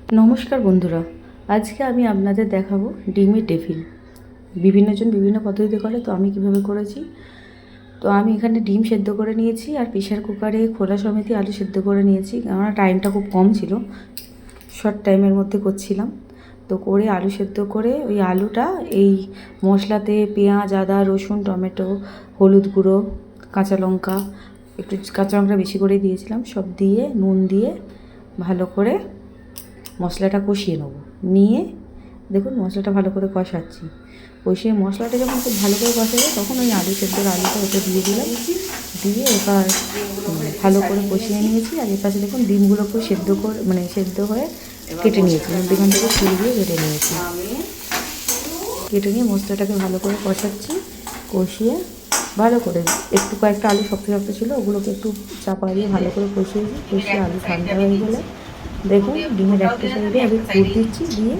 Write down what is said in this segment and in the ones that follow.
নমস্কার বন্ধুরা, আজকে আমি আপনাদের দেখাবো ডিমের টেফিন। বিভিন্নজন বিভিন্ন পদ্ধতিতে করে, তো আমি কিভাবে করেছি। তো আমি এখানে ডিম সেদ্ধ করে নিয়েছি আর প্রেশার কুকারে খোলা সমেত আলু সেদ্ধ করে নিয়েছি, কেননা টাইমটা খুব কম ছিল, শর্ট টাইমের মধ্যে করছিলাম। তো করে আলু সেদ্ধ করে ওই আলুটা এই মশলাতে পেঁয়াজ, আদা, রসুন, টমেটো, হলুদ গুঁড়ো, কাঁচা লঙ্কা, একটু কাঁচা লঙ্কা বেশি করেই দিয়েছিলাম, সব দিয়ে নুন দিয়ে ভালো করে মশলাটা কষিয়ে নেবো। নিয়ে দেখুন মশলাটা ভালো করে কষাচ্ছি। কষিয়ে মশলাটা যখন খুব ভালো করে কষাবে তখন ওই আলু সেদ্ধর আলুটা ওটা দিয়ে দিলাম। দিয়ে এবার ভালো করে কষিয়ে নিয়েছি। আর এর পাশে দেখুন ডিমগুলোকেও সেদ্ধ করে সেদ্ধ হয়ে কেটে নিয়েছি, মধ্যখান থেকে ছুরি দিয়ে কেটে নিয়েছি। কেটে নিয়ে মশলাটাকে ভালো করে কষাচ্ছি। কষিয়ে ভালো করে একটু কয়েকটা আলু শক্ত শক্ত ছিল, ওগুলোকে একটু চাপা দিয়ে ভালো করে কষিয়েছি। কষিয়ে আলু ঠান্ডা হয়ে গেলে দেখুন ডিমের একটা সাইডে আমি ফুট দিচ্ছি, দিয়ে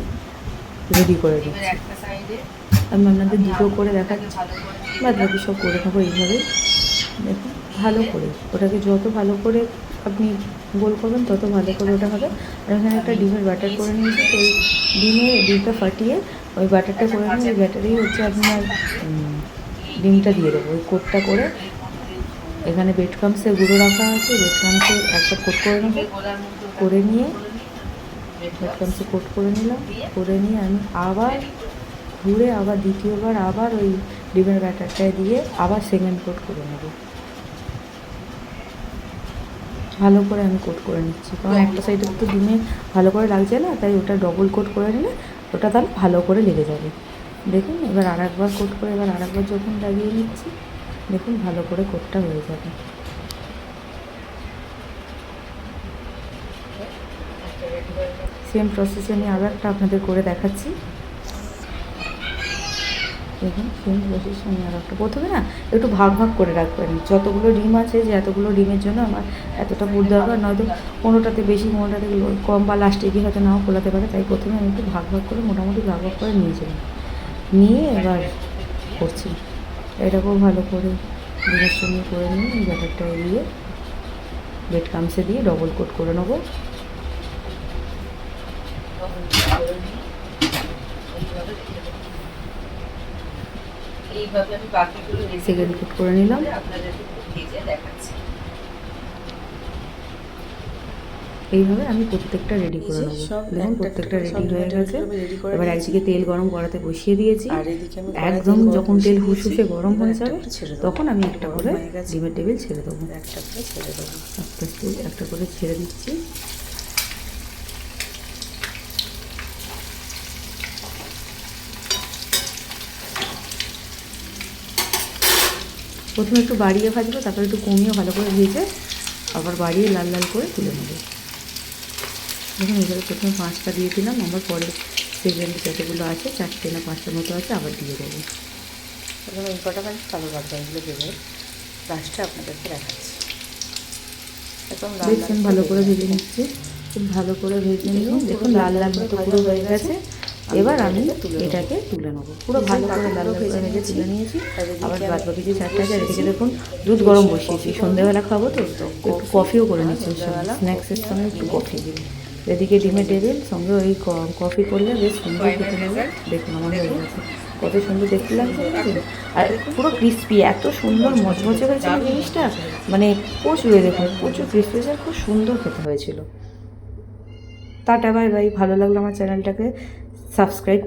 রেডি করে দিচ্ছি। আমি আপনাদের দুটো করে দেখাচ্ছি, বাদ বাকি সব করে নেবো এইভাবে। দেখুন ভালো করে ওটাকে যত ভালো করে আপনি গোল করবেন তত ভালো করে ওটা হবে। আর এখানে একটা ডিমের ব্যাটার করে নিয়েছি, তো ওই ডিমটা ফাটিয়ে ওই ব্যাটারটা করে নিয়ে ওই ব্যাটারেই হচ্ছে আপনার ডিমটা দিয়ে দেবো। ওই কোটটা করে এখানে ব্রেড ক্রাম্বসের গুঁড়ো রাখা আছে, ব্রেড ক্রাম্বসের একটা কোট করে নেবো। করে নিয়ে ব্রেড ক্রাম্বসে কোট করে নিলাম। করে নিয়ে আমি আবার ঘুরে আবার দ্বিতীয়বার আবার ওই ডিমের ব্যাটারটায় দিয়ে আবার সেকেন্ড কোট করে নেব। ভালো করে আমি কোট করে নিচ্ছি, কারণ একটা সাইডে তো ডিমে ভালো করে লাগছে না, তাই ওটা ডবল কোট করে নিলে ওটা তাহলে ভালো করে লেগে যাবে। দেখুন এবার আর একবার কোট করে এবার আর একবার যখন লাগিয়ে নিচ্ছি, দেখুন ভালো করে কোটটা হয়ে যাবে। সেম প্রসেসে আমি আবার একটা আপনাদের করে দেখাচ্ছি। দেখুন সেম প্রসেস আমি আর একটা, প্রথমে না একটু ভাগ ভাগ করে রাখবেন। যতগুলো ডিম আছে, যে এতগুলো ডিমের জন্য আমার এতটা পুর দরকার, নয়তো কোনোটাতে বেশি কোনোটাতে কম, বা লাস্টে গিয়ে হয়তো নাও খোলাতে পারে। তাই প্রথমে আমি একটু ভাগ ভাগ করে মোটামুটি ভাগ ভাগ করে নিয়েছিলাম। নিয়ে এবার করছি এটাকেও ভালো করে ডিমের সঙ্গে করে নিয়ে এই ব্যাটারটা দিয়ে ব্রেড ক্রাম্বসে দিয়ে ডবল কোট করে নেবো। এইভাবে আমি বাকিগুলো সেকেন্ড কোট করে নিলাম। আপনাদেরকে ভেজে দেখাচ্ছি। এইভাবে আমি প্রত্যেকটা রেডি করে নেবো। দেখুন প্রত্যেকটা রেডি হয়ে গেছে। এবার একদিকে তেল গরম করাতে বসিয়ে দিয়েছি, একদম যখন তেল হুসহুসে গরম হয়ে যাবে তখন আমি একটা করে ডিমের টেবিল ছেড়ে দেবো। একটা করে ছেড়ে দেবো, আস্তে আস্তে একটা করে ছেড়ে দিচ্ছি। প্রথমে একটু বাড়িয়ে ভাজবো, তারপরে একটু কমিয়ে ভালো করে ভেজে আবার বাড়িয়ে লাল লাল করে তুলে নেবো। দেখুন এইভাবে প্রথমে 5টা দিয়ে দিলাম, আবার পরে সেকেন্ড যতগুলো আছে 4টে না 5টার মতো আছে আবার দিয়ে দেবো। এবং এই কটা ভাজি কালো বাদবাকিগুলো দেবো লাস্টে আপনাদেরকে দেখাচ্ছি। একদম দেখছেন ভালো করে ভেজে নিচ্ছি, খুব ভালো করে ভেজে নিয়ে দেখুন লাল লাল মতো পুরো হয়ে গেছে। এবার আমি এটাকে তুলে নেবো, পুরো ভালো করে লাল লাল করে ভেজে তুলে নিয়েছি। আবার বাদ বাকি যে 4টা আছে এদিকে দেখুন দুধ গরম বসিয়েছি, সন্ধ্যেবেলা খাবো তো একটু কফিও করে নিচ্ছি, স্ন্যাক্সের সঙ্গে একটু কফি দিই। এদিকে ডিমের টেবিল সঙ্গে ওই কফি করলে বেশ সুন্দর খেতে লাগে। দেখুন আমার হয়ে গেছে, কত সুন্দর দেখতে লাগছে। আর পুরো ক্রিস্পি, এত সুন্দর মচমচে হয়েছিল জিনিসটা, মানে প্রচুর দেখুন প্রচুর ক্রিস্পি হয়েছে, খুব সুন্দর খেতে হয়েছিল। Tata bye bye. ভালো লাগলো আমার চ্যানেলটাকে সাবস্ক্রাইব